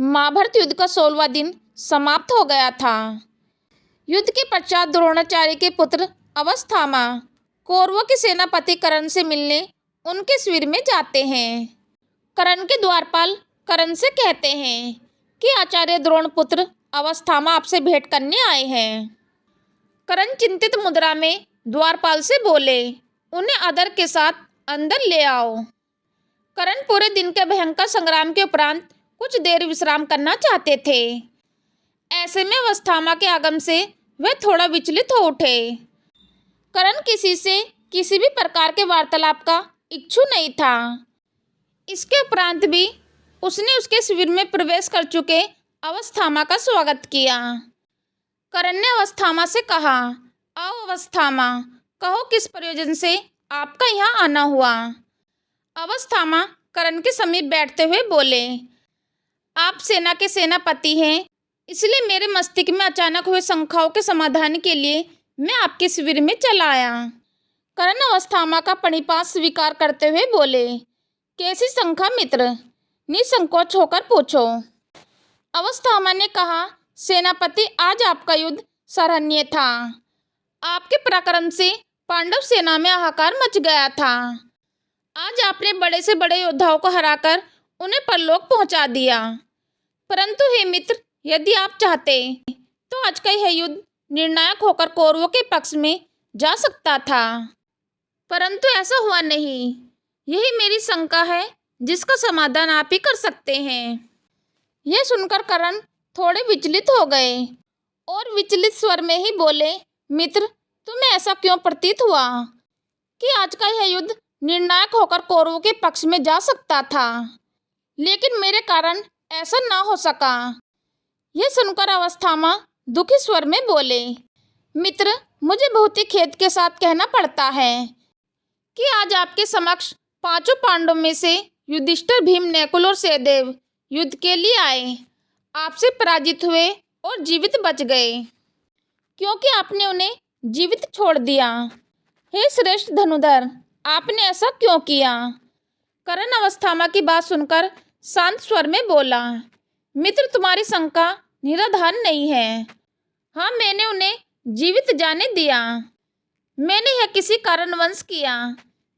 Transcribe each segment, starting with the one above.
महाभारत युद्ध का 16वां दिन समाप्त हो गया था। युद्ध के पश्चात द्रोणाचार्य के पुत्र अश्वत्थामा कौरवों के सेनापति कर्ण से मिलने उनके शिविर में जाते हैं। कर्ण के द्वारपाल कर्ण से कहते हैं कि आचार्य द्रोण पुत्र अश्वत्थामा आपसे भेंट करने आए हैं। कर्ण चिंतित मुद्रा में द्वारपाल से बोले, उन्हें आदर के साथ अंदर ले आओ। कर्ण पूरे दिन के भयंकर संग्राम के उपरांत कुछ देर विश्राम करना चाहते थे। ऐसे में अश्वत्थामा के आगमन से वह थोड़ा विचलित हो उठे। कर्ण किसी से किसी भी प्रकार के वार्तालाप का इच्छुक नहीं था। इसके उपरांत भी उसने उसके शिविर में प्रवेश कर चुके अश्वत्थामा का स्वागत किया। कर्ण ने अश्वत्थामा से कहा, आओ अश्वत्थामा, कहो किस प्रयोजन से आपका यहाँ आना हुआ। अश्वत्थामा कर्ण के समीप बैठते हुए बोले, आप सेना के सेनापति हैं, इसलिए मेरे मस्तिष्क में अचानक हुए शंकाओं के समाधान के लिए मैं आपके शिविर में चला आया। कर्ण अश्वत्थामा का प्रणिपात स्वीकार करते हुए बोले, कैसी शंका मित्र, निसंकोच होकर पूछो। अश्वत्थामा ने कहा, सेनापति, आज आपका युद्ध सराहनीय था। आपके पराक्रम से पांडव सेना में हाहाकार मच गया था। आज आपने बड़े से बड़े योद्धाओं को हराकर उन्हें परलोक पहुंचा दिया। परंतु हे मित्र, यदि आप चाहते तो आज का यह युद्ध निर्णायक होकर कौरवों के पक्ष में जा सकता था, परंतु ऐसा हुआ नहीं। यही मेरी शंका है जिसका समाधान आप ही कर सकते हैं। यह सुनकर कर्ण थोड़े विचलित हो गए और विचलित स्वर में ही बोले, मित्र, तुम्हें ऐसा क्यों प्रतीत हुआ कि आज का यह युद्ध निर्णायक होकर कौरवों के पक्ष में जा सकता था, लेकिन मेरे कारण ऐसा ना हो सका। यह सुनकर अश्वत्थामा दुखी स्वर में बोले, मित्र, मुझे बहुत ही खेद के साथ कहना पड़ता है कि आज आपके समक्ष पांचों पांडवों में से युधिष्ठिर, भीम, नकुल और सहदेव युद्ध के लिए आए, आपसे पराजित हुए और जीवित बच गए, क्योंकि आपने उन्हें जीवित छोड़ दिया। हे श्रेष्ठ धनुधर, आपने ऐसा क्यों किया। कर्ण अश्वत्थामा की बात सुनकर शांत स्वर में बोला, मित्र, तुम्हारी शंका निराधार नहीं है। हाँ, मैंने उन्हें जीवित जाने दिया। मैंने यह किसी कारणवश किया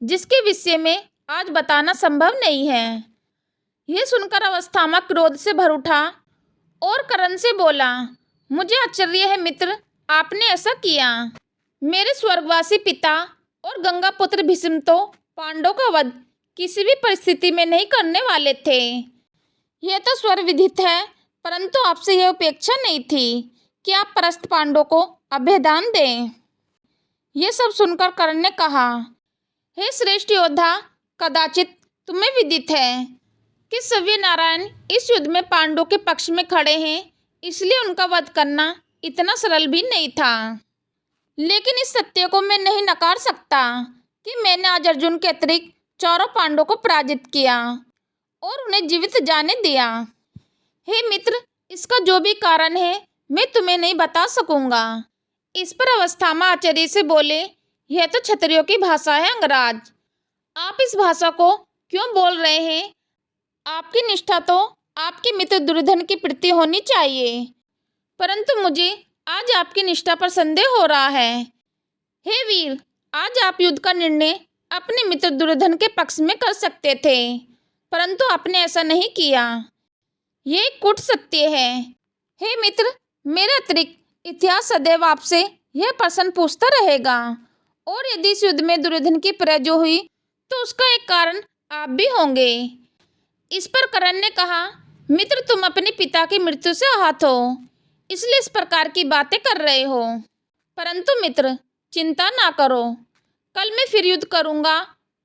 जिसके विषय में आज बताना संभव नहीं है। यह सुनकर अश्वत्थामा क्रोध से भर उठा और कर्ण से बोला, मुझे आश्चर्य है मित्र, आपने ऐसा किया। मेरे स्वर्गवासी पिता और गंगा पुत्र भीष्म तो पांडवों का वध किसी भी परिस्थिति में नहीं करने वाले थे। यह तो सर्वविदित है, परंतु आपसे यह अपेक्षा नहीं थी कि आप परस्त पांडवों को अभयदान दें। यह सब सुनकर कर्ण ने कहा, हे श्रेष्ठ योद्धा, कदाचित तुम्हें विदित है कि सव्य नारायण इस युद्ध में पांडवों के पक्ष में खड़े हैं, इसलिए उनका वध करना इतना सरल भी नहीं था। लेकिन इस सत्य को मैं नहीं नकार सकता कि मैंने आज अर्जुन के अतिरिक्त चारों पांडवों को पराजित किया और उन्हें जीवित जाने दिया। हे मित्र, इसका जो भी कारण है मैं तुम्हें नहीं बता सकूंगा। इस पर अश्वत्थामा आश्चर्य से बोले, यह तो क्षत्रियों की भाषा है अंगराज, आप इस भाषा को क्यों बोल रहे हैं। आपकी निष्ठा तो आपके मित्र दुर्योधन की प्रति होनी चाहिए, परंतु मुझे आज आपकी निष्ठा पर संदेह हो रहा है। हे वीर, आज आप युद्ध का निर्णय अपने मित्र दुर्योधन के पक्ष में कर सकते थे, परंतु आपने ऐसा नहीं किया। ये कूट सत्य है। हे मित्र, मेरे अतिरिक्त इतिहास सदैव आपसे यह प्रश्न पूछता रहेगा, और यदि इस युद्ध में दुर्योधन की पराजय हुई तो उसका एक कारण आप भी होंगे। इस पर कर्ण ने कहा, मित्र, तुम अपने पिता की मृत्यु से आहत हो, इसलिए इस प्रकार की बातें कर रहे हो, परंतु मित्र, चिंता ना करो, कल मैं फिर युद्ध करूंगा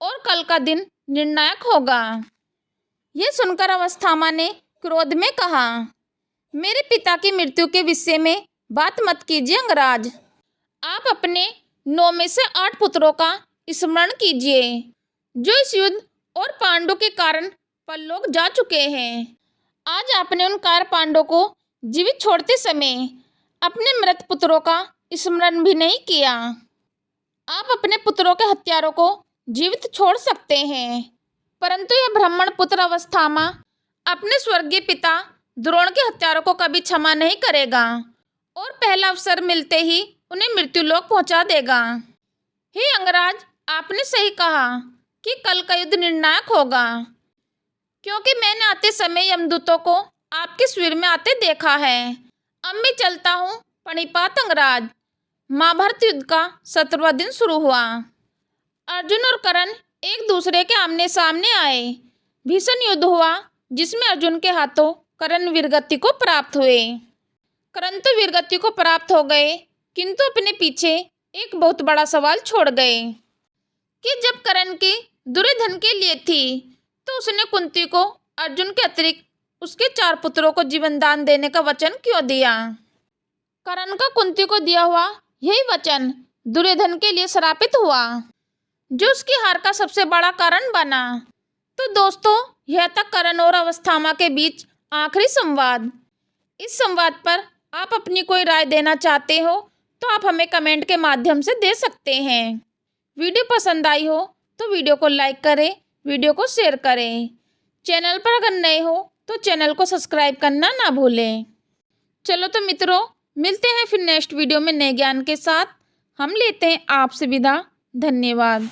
और कल का दिन निर्णायक होगा। यह सुनकर अश्वत्थामा ने क्रोध में कहा, मेरे पिता की मृत्यु के विषय में बात मत कीजिए अंगराज। आप अपने 9 में से 8 पुत्रों का स्मरण कीजिए जो इस युद्ध और पांडवों के कारण परलोक जा चुके हैं। आज आपने उन कार पांडवों को जीवित छोड़ते समय अपने मृत पुत्रों का स्मरण भी नहीं किया। आप अपने पुत्रों के हत्यारों को जीवित छोड़ सकते हैं, परंतु यह ब्राह्मण पुत्र अश्वत्थामा अपने स्वर्गीय पिता द्रोण के हत्यारों को कभी क्षमा नहीं करेगा और पहला अवसर मिलते ही उन्हें मृत्युलोक पहुंचा देगा। हे अंगराज, आपने सही कहा कि कल का युद्ध निर्णायक होगा, क्योंकि मैंने आते समय यमदूतों को आपके शिविर में आते देखा है। अब मैं चलता हूँ प्रणिपात अंगराज। महाभारत युद्ध का 17वां दिन शुरू हुआ। अर्जुन और कर्ण एक दूसरे के आमने सामने आए। भीषण युद्ध हुआ, जिसमें अर्जुन के हाथों कर्ण वीरगति को प्राप्त हुए। कर्ण तो वीरगति को प्राप्त हो गए, किंतु अपने पीछे एक बहुत बड़ा सवाल छोड़ गए कि जब कर्ण की दुर्योधन के लिए थी तो उसने कुंती को अर्जुन के अतिरिक्त उसके 4 पुत्रों को जीवन दान देने का वचन क्यों दिया। कर्ण का कुंती को दिया हुआ यही वचन दुर्योधन के लिए श्रापित हुआ, जो उसकी हार का सबसे बड़ा कारण बना। तो दोस्तों, यह था कर्ण और अवस्थामा के बीच आखिरी संवाद। इस संवाद पर आप अपनी कोई राय देना चाहते हो तो आप हमें कमेंट के माध्यम से दे सकते हैं। वीडियो पसंद आई हो तो वीडियो को लाइक करें, वीडियो को शेयर करें। चैनल पर अगर नए हो तो चैनल को सब्सक्राइब करना ना भूलें। चलो तो मित्रों, मिलते हैं फिर नेक्स्ट वीडियो में नए ज्ञान के साथ। हम लेते हैं आपसे विदा। धन्यवाद।